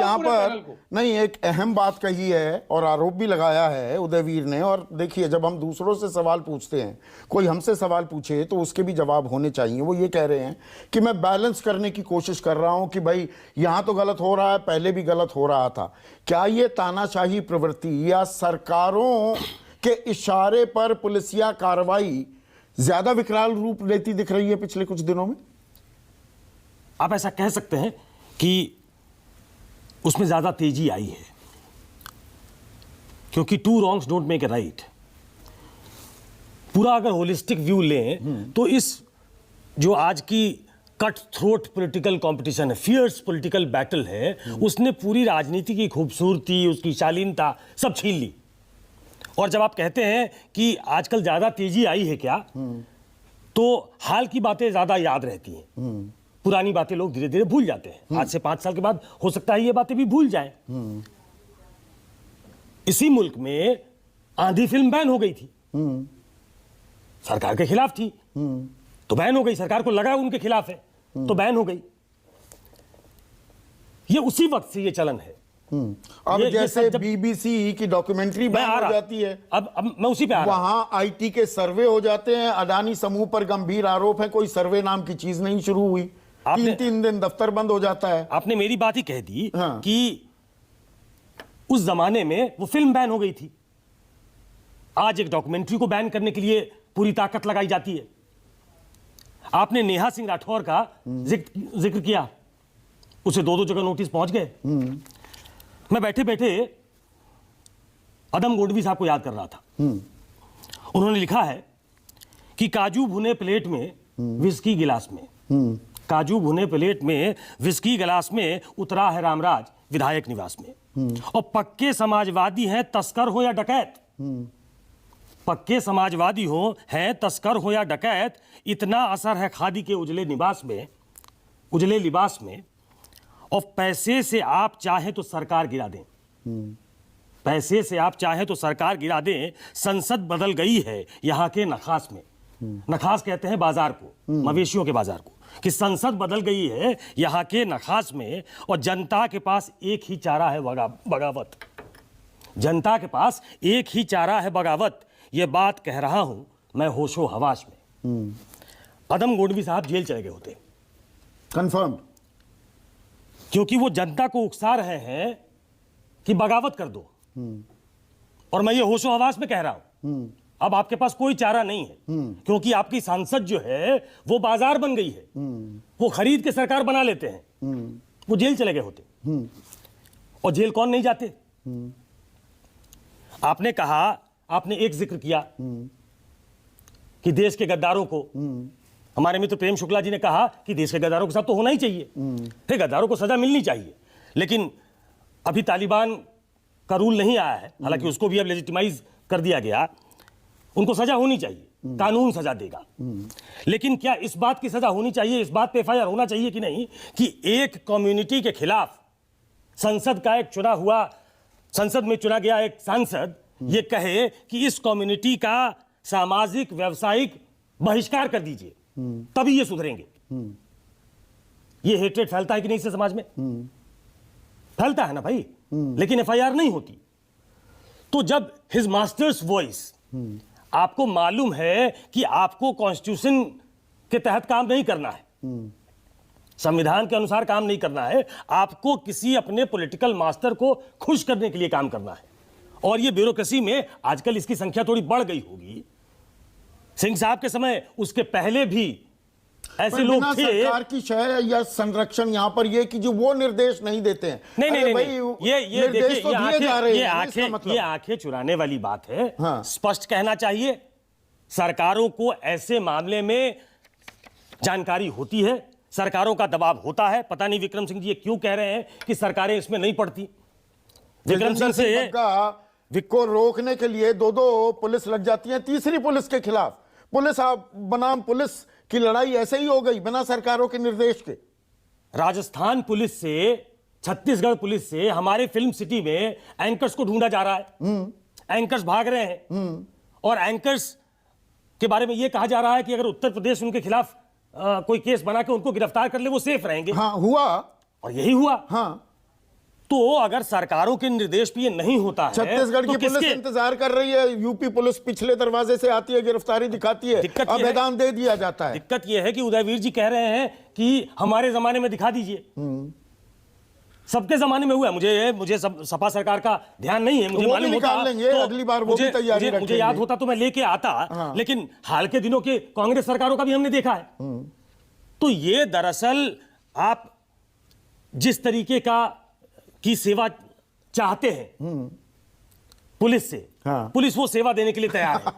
यहाँ पर नहीं, एक अहम बात कही है और आरोप भी लगाया है उदयवीर ने। और देखिए, जब हम दूसरों से सवाल पूछते हैं, कोई हमसे सवाल पूछे तो उसके भी जवाब होने चाहिए। वो ये कह रहे हैं कि मैं बैलेंस करने की कोशिश कर रहा हूं कि भाई यहाँ तो गलत हो रहा है, पहले भी गलत हो रहा था। क्या ये तानाशाही प्रवृत्ति या सरकारों के इशारे पर पुलिसिया कार्रवाई ज्यादा विकराल रूप लेती दिख रही है पिछले कुछ दिनों में? आप ऐसा कह सकते हैं कि उसमें ज्यादा तेजी आई है, क्योंकि two wrongs don't make a right. पूरा अगर होलिस्टिक व्यू लें तो इस जो आज की कट थ्रोट पॉलिटिकल कंपटीशन है, फियर्स पॉलिटिकल बैटल है, उसने पूरी राजनीति की खूबसूरती, उसकी शालीनता सब छीन ली। और जब आप कहते हैं कि आजकल ज्यादा तेजी आई है क्या, तो हाल की बातें ज्यादा याद रहती हैं, पुरानी बातें लोग धीरे धीरे भूल जाते हैं। आज से 5 साल के बाद हो सकता है ये बातें भी भूल जाएं। इसी मुल्क में आंधी फिल्म बैन हो गई थी, सरकार के खिलाफ थी तो बैन हो गई, सरकार को लगा उनके खिलाफ है तो बैन हो गई। ये उसी वक्त से ये चलन है। अब जैसे बीबीसी की डॉक्यूमेंट्री बैन हो जाती है, अब मैं उसी पे आ रहा हूं। वहां आईटी के सर्वे हो जाते हैं, अडानी समूह पर गंभीर आरोप है, कोई सर्वे नाम की चीज नहीं शुरू हुई, 3 दिन दफ्तर बंद हो जाता है। आपने मेरी बात ही कह दी। हाँ। कि उस जमाने में वो फिल्म बैन हो गई थी, आज एक डॉक्यूमेंट्री को बैन करने के लिए पूरी ताकत लगाई जाती है। आपने नेहा सिंह राठौर का जिक्र किया, उसे 2 जगह नोटिस पहुंच गए। मैं बैठे बैठे अदम गोडवी साहब को याद कर रहा था। उन्होंने लिखा है कि काजू भुने प्लेट में विस्की गिलास में, काजू भुने प्लेट में विस्की गिलास में उतरा है रामराज विधायक निवास में। और पक्के समाजवादी हैं तस्कर हो या डकैत, पक्के समाजवादी हो, हैं तस्कर हो या डकैत, इतना असर है खादी के उजले लिबास में। और पैसे से आप चाहे तो सरकार गिरा दें, पैसे से आप चाहे तो सरकार गिरा दें, संसद बदल गई है यहाँ के नखास में। नखास कहते हैं बाजार को, मवेशियों के बाजार को, कि संसद बदल गई है यहाँ के नखास में। और जनता के पास एक ही चारा है, बगावत। जनता के पास एक ही चारा है, बगावत। ये बात कह रहा हूं मैं होशो हवास में। अदम गोडवी साहब जेल चले गए होते, कंफर्म, क्योंकि वो जनता को उकसा रहे हैं कि बगावत कर दो। और मैं ये होशो हवास में कह रहा हूं, अब आपके पास कोई चारा नहीं है, क्योंकि आपकी सांसद जो है वो बाजार बन गई है, वो खरीद के सरकार बना लेते हैं। वो जेल चले गए होते। और जेल कौन नहीं जाते? आपने कहा, आपने एक जिक्र किया कि देश के गद्दारों को, हमारे मित्र प्रेम शुक्ला जी ने कहा कि देश के गद्दारों के साथ तो होना ही चाहिए, फिर गद्दारों को सजा मिलनी चाहिए। लेकिन अभी तालिबान का रूल नहीं आया है, हालांकि उसको भी अब लेजिटिमाइज कर दिया गया, उनको सजा होनी चाहिए, कानून सजा देगा। लेकिन क्या इस बात की सजा होनी चाहिए, इस बात पे एफआईआर होना चाहिए कि नहीं, कि एक कम्युनिटी के खिलाफ संसद का एक चुना हुआ, संसद में चुना गया एक सांसद ये कहे कि इस कम्युनिटी का सामाजिक व्यवसायिक बहिष्कार कर दीजिए, तभी ये सुधरेंगे। ये हेट्रेड फैलता है कि नहीं इससे समाज में? फैलता है ना भाई, लेकिन एफआईआर नहीं होती। तो जब हिज मास्टर्स वॉइस, आपको मालूम है कि आपको कॉन्स्टिट्यूशन के तहत काम नहीं करना है, संविधान के अनुसार काम नहीं करना है, आपको किसी अपने पॉलिटिकल मास्टर को खुश करने के लिए काम करना है। और ये ब्यूरोक्रेसी में आजकल इसकी संख्या थोड़ी बढ़ गई होगी। सिंह साहब के समय, उसके पहले भी ऐसे लोग थे। सरकार की शय या संरक्षण यहाँ पर ये कि जो वो निर्देश नहीं देते हैं। नहीं, ये देखिए, तो ये आंखें चुराने वाली बात है। हाँ। स्पष्ट कहना चाहिए, सरकारों को ऐसे मामले में जानकारी होती है, सरकारों का दबाव होता है। पता नहीं विक्रम सिंह जी ये क्यों कह रहे हैं कि सरकारें इसमें नहीं पड़ती। विक्रम सिंह से को रोकने के लिए 2 पुलिस लग जाती है, तीसरी पुलिस के खिलाफ पुलिस बनाम पुलिस की लड़ाई ऐसे ही हो गई बिना सरकारों के निर्देश के। राजस्थान पुलिस से, छत्तीसगढ़ पुलिस से हमारे फिल्म सिटी में एंकर्स को ढूंढा जा रहा है। एंकर्स भाग रहे हैं और एंकर्स के बारे में यह कहा जा रहा है कि अगर उत्तर प्रदेश उनके खिलाफ कोई केस बना के उनको गिरफ्तार कर ले वो सेफ रहेंगे। हाँ, हुआ, और यही हुआ। हाँ, तो अगर सरकारों के निर्देश पे ये नहीं होता है, छत्तीसगढ़ तो की पुलिस किसके? इंतजार कर रही है, यूपी पुलिस पिछले दरवाजे से आती है, गिरफ्तारी दिखाती है, दिक्कत ये है- अभेदान दे दिया जाता है। दिक्कत यह है कि उदयवीर जी कह रहे हैं कि हमारे जमाने में दिखा दीजिए। सबके जमाने में हुआ है। मुझे सपा सरकार का ध्यान नहीं है, मुझे वो भी मालूम होता निकाल लेंगे, तो अगली बार वो भी तैयारी मुझे रखेंगे। याद होता तो मैं लेके आता, लेकिन हाल के दिनों के कांग्रेस सरकारों का भी हमने देखा है। तो ये दरअसल आप जिस तरीके की सेवा चाहते हैं पुलिस से, हाँ। पुलिस वो सेवा देने के लिए तैयार है।